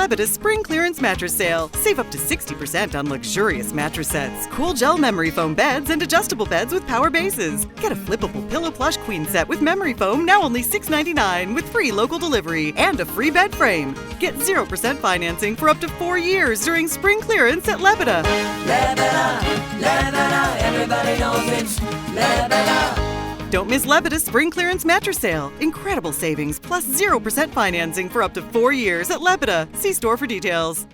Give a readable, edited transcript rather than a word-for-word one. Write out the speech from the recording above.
Lebeda's spring clearance mattress sale. Save up to 60% on luxurious mattress sets, cool gel memory foam beds, and adjustable beds with power bases. Get a flippable pillow plush queen set with memory foam, now only $6.99, with free local delivery and a free bed frame. Get 0% financing for up to 4 years during spring clearance at Lebeda. Lebeda, Lebeda, everybody knows it's Lebeda. Don't miss Lebeda's spring clearance mattress sale. Incredible savings plus 0% financing for up to 4 years at Lebeda. See store for details.